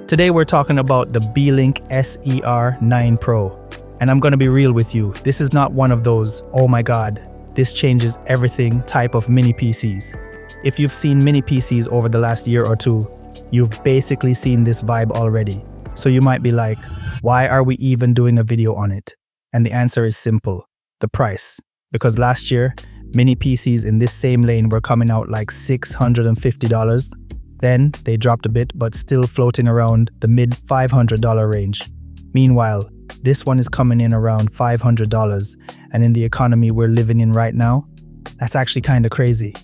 Today we're talking about the Beelink SER9 Pro. And I'm gonna be real with you, this is not one of those, oh my god, this changes everything type of mini PCs. If you've seen mini PCs over the last year or two, you've basically seen this vibe already. So you might be like, why are we even doing a video on it? And the answer is simple, the price. Because last year, mini PCs in this same lane were coming out like $650. Then they dropped a bit, but still floating around the mid $500 range. Meanwhile, this one is coming in around $500, and in the economy we're living in right now, that's actually kinda crazy.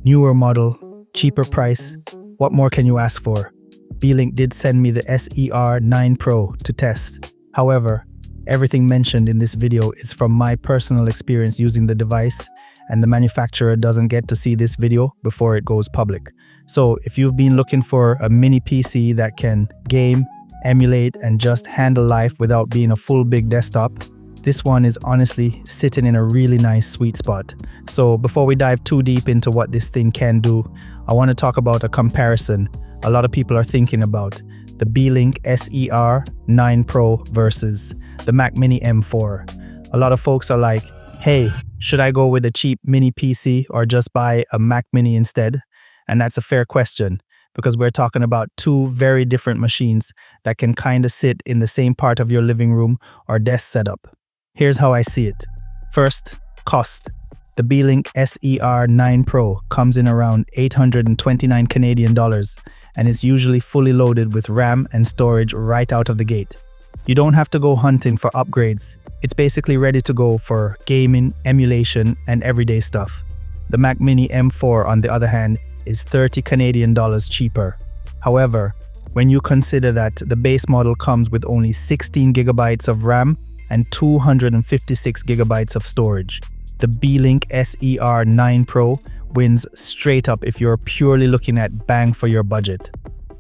Newer model, cheaper price, what more can you ask for? Beelink did send me the SER9 Pro to test. However, everything mentioned in this video is from my personal experience using the device, and the manufacturer doesn't get to see this video before it goes public. So if you've been looking for a mini PC that can game, emulate, and just handle life without being a full big desktop, this one is honestly sitting in a really nice sweet spot. So before we dive too deep into what this thing can do, I want to talk about a comparison a lot of people are thinking about. The Beelink SER9 Pro versus the Mac Mini M4. A lot of folks are like, hey, should I go with a cheap mini PC or just buy a Mac Mini instead? And that's a fair question, because we're talking about two very different machines that can kind of sit in the same part of your living room or desk setup. Here's how I see it. First, cost. The Beelink SER9 Pro comes in around 829 Canadian dollars and is usually fully loaded with RAM and storage right out of the gate. You don't have to go hunting for upgrades. It's basically ready to go for gaming, emulation, and everyday stuff. The Mac Mini M4, on the other hand, is 30 Canadian dollars cheaper. However, when you consider that the base model comes with only 16 gigabytes of RAM and 256 gigabytes of storage, the Beelink SER9 Pro wins straight up if you're purely looking at bang for your budget.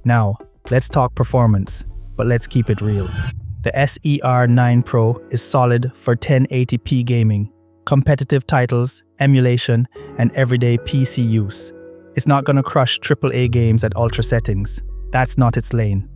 Now, let's talk performance, but let's keep it real. The SER9 Pro is solid for 1080p gaming, competitive titles, emulation, and everyday PC use. It's not gonna crush AAA games at ultra settings. That's not its lane.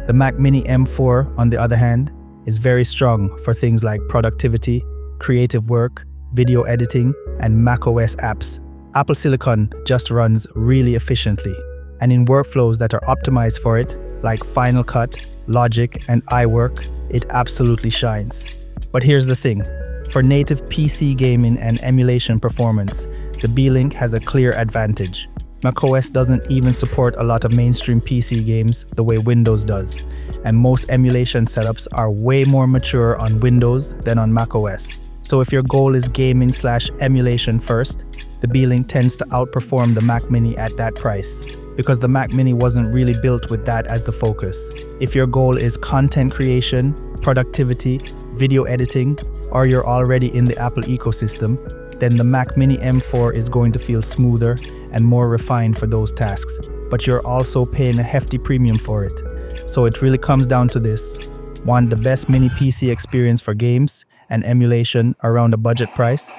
The Mac Mini M4, on the other hand, is very strong for things like productivity, creative work, video editing, and macOS apps. Apple Silicon just runs really efficiently, and in workflows that are optimized for it, like Final Cut, Logic, and iWork, it absolutely shines. But here's the thing. For native PC gaming and emulation performance, the Beelink has a clear advantage. macOS doesn't even support a lot of mainstream PC games the way Windows does, and most emulation setups are way more mature on Windows than on macOS. So if your goal is gaming/emulation first, the Beelink tends to outperform the Mac Mini at that price, because the Mac Mini wasn't really built with that as the focus. If your goal is content creation, productivity, video editing, or you're already in the Apple ecosystem, then the Mac Mini M4 is going to feel smoother and more refined for those tasks, but you're also paying a hefty premium for it. So it really comes down to this. Want the best mini PC experience for games and emulation around a budget price?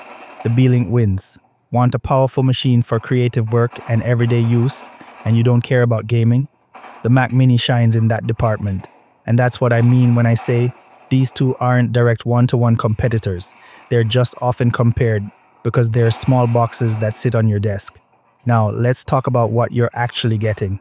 The Beelink wins. Want a powerful machine for creative work and everyday use, and you don't care about gaming? The Mac Mini shines in that department. And that's what I mean when I say these two aren't direct one-to-one competitors. They're just often compared because they're small boxes that sit on your desk. Now, let's talk about what you're actually getting.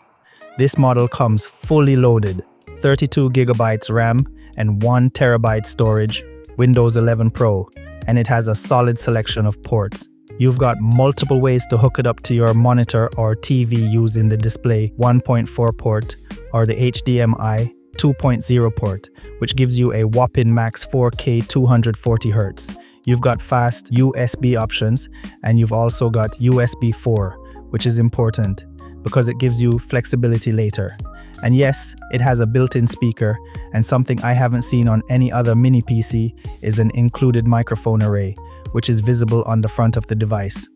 This model comes fully loaded, 32 gigabytes RAM and 1 terabyte storage, Windows 11 Pro, and it has a solid selection of ports. You've got multiple ways to hook it up to your monitor or TV using the display 1.4 port or the HDMI 2.0 port, which gives you a whopping max 4K 240Hz. You've got fast USB options, and you've also got USB 4, which is important because it gives you flexibility later. And yes, it has a built-in speaker, and something I haven't seen on any other mini PC is an included microphone array, which is visible on the front of the device.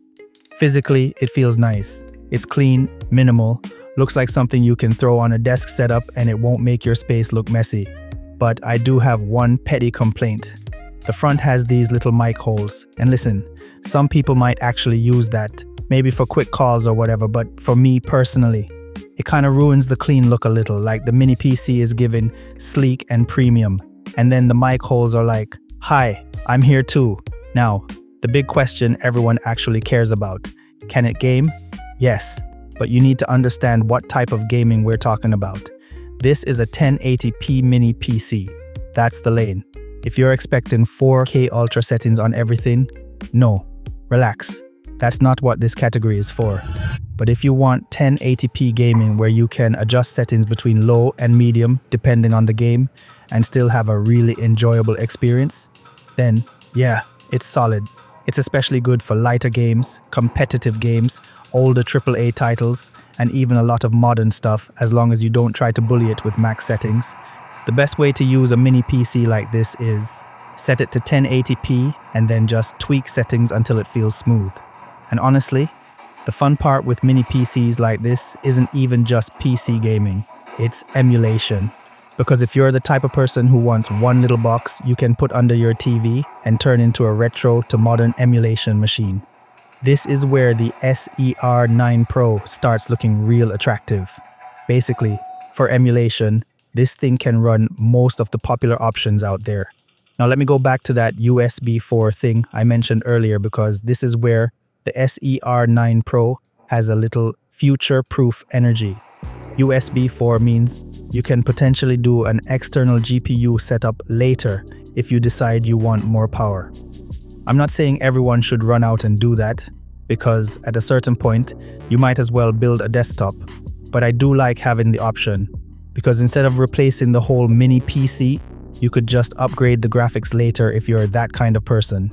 Physically, it feels nice. It's clean, minimal, looks like something you can throw on a desk setup and it won't make your space look messy. But I do have one petty complaint. The front has these little mic holes, and listen, some people might actually use that, maybe for quick calls or whatever, but for me personally, It kind of ruins the clean look a little, like the mini PC is given sleek and premium. And then the mic holes are like, "Hi, I'm here too." Now, the big question everyone actually cares about. Can it game? Yes, but you need to understand what type of gaming we're talking about. This is a 1080p mini PC. That's the lane. If you're expecting 4K ultra settings on everything, no, relax. That's not what this category is for. But if you want 1080p gaming where you can adjust settings between low and medium depending on the game and still have a really enjoyable experience, then yeah, it's solid. It's especially good for lighter games, competitive games, older AAA titles, and even a lot of modern stuff as long as you don't try to bully it with max settings. The best way to use a mini PC like this is set it to 1080p and then just tweak settings until it feels smooth. And honestly, the fun part with mini PCs like this isn't even just PC gaming, it's emulation. Because if you're the type of person who wants one little box you can put under your TV and turn into a retro to modern emulation machine. This is where the SER9 Pro starts looking real attractive. Basically, for emulation, this thing can run most of the popular options out there. Now let me go back to that USB 4 thing I mentioned earlier because this is where the SER9 Pro has a little future-proof energy. USB 4 means you can potentially do an external GPU setup later if you decide you want more power. I'm not saying everyone should run out and do that, because at a certain point, you might as well build a desktop. But I do like having the option, because instead of replacing the whole mini PC, you could just upgrade the graphics later if you're that kind of person.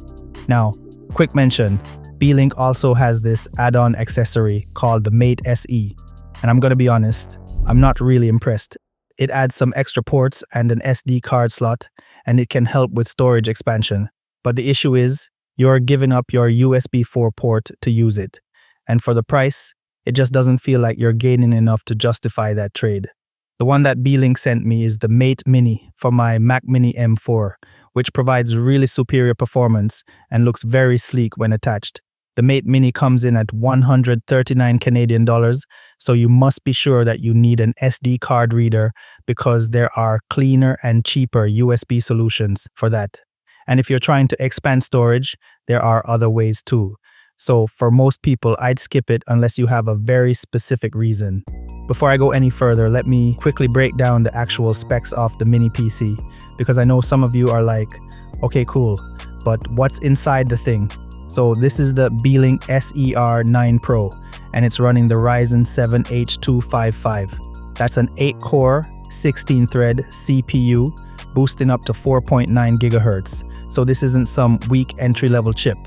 Now, quick mention, Beelink also has this add-on accessory called the Mate SE, and I'm gonna be honest, I'm not really impressed. It adds some extra ports and an SD card slot, and it can help with storage expansion. But the issue is, you're giving up your USB 4 port to use it. And for the price, it just doesn't feel like you're gaining enough to justify that trade. The one that Beelink sent me is the Mate Mini for my Mac Mini M4, which provides really superior performance and looks very sleek when attached. The Mate Mini comes in at 139 Canadian dollars, so you must be sure that you need an SD card reader because there are cleaner and cheaper USB solutions for that. And if you're trying to expand storage, there are other ways too. So for most people, I'd skip it unless you have a very specific reason. Before I go any further, let me quickly break down the actual specs of the mini PC, because I know some of you are like, okay, cool, but what's inside the thing? So this is the Beelink SER9 Pro, and it's running the Ryzen 7 H255. That's an 8-core, 16-thread CPU, boosting up to 4.9 GHz. So this isn't some weak entry-level chip.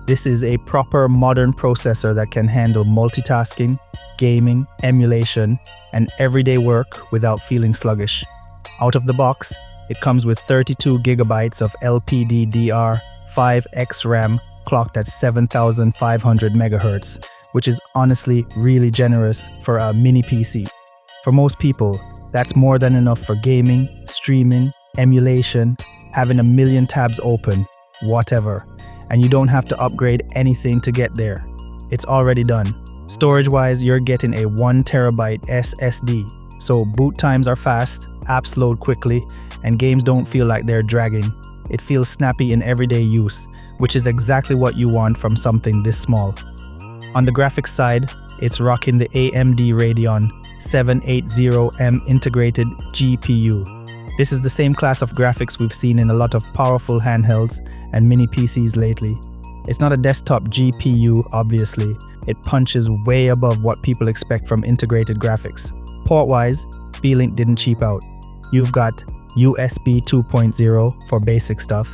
This is a proper modern processor that can handle multitasking, gaming, emulation, and everyday work without feeling sluggish. Out of the box, it comes with 32 GB of LPDDR5X RAM clocked at 7,500 MHz, which is honestly really generous for a mini PC. For most people, that's more than enough for gaming, streaming, emulation, having a million tabs open, whatever. And you don't have to upgrade anything to get there. It's already done. Storage-wise, you're getting a 1 TB SSD, so boot times are fast, apps load quickly, and games don't feel like they're dragging. It feels snappy in everyday use, which is exactly what you want from something this small. On the graphics side, it's rocking the AMD Radeon 780M integrated GPU. This is the same class of graphics we've seen in a lot of powerful handhelds and mini PCs lately. It's not a desktop GPU, obviously. It punches way above what people expect from integrated graphics. Port-wise, Beelink didn't cheap out. You've got USB 2.0 for basic stuff,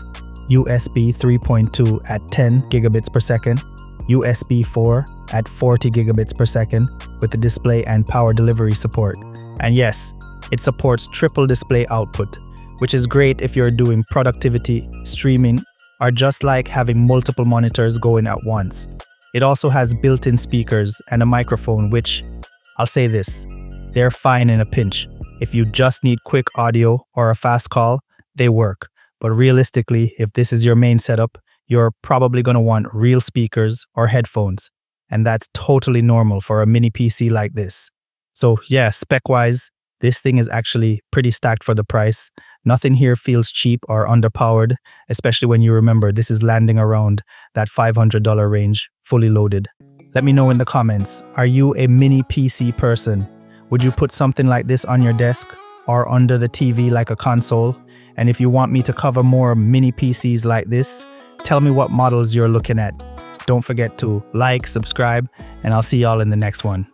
USB 3.2 at 10 gigabits per second, USB 4 at 40 gigabits per second with the display and power delivery support. And yes, it supports triple display output, which is great if you're doing productivity, streaming, or just like having multiple monitors going at once. It also has built-in speakers and a microphone, which, I'll say this, they're fine in a pinch. If you just need quick audio or a fast call, they work. But realistically, if this is your main setup, you're probably going to want real speakers or headphones. And that's totally normal for a mini PC like this. So yeah, spec-wise, this thing is actually pretty stacked for the price. Nothing here feels cheap or underpowered, especially when you remember this is landing around that $500 range, fully loaded. Let me know in the comments, are you a mini PC person? Would you put something like this on your desk or under the TV like a console? And if you want me to cover more mini PCs like this, tell me what models you're looking at. Don't forget to like, subscribe, and I'll see y'all in the next one.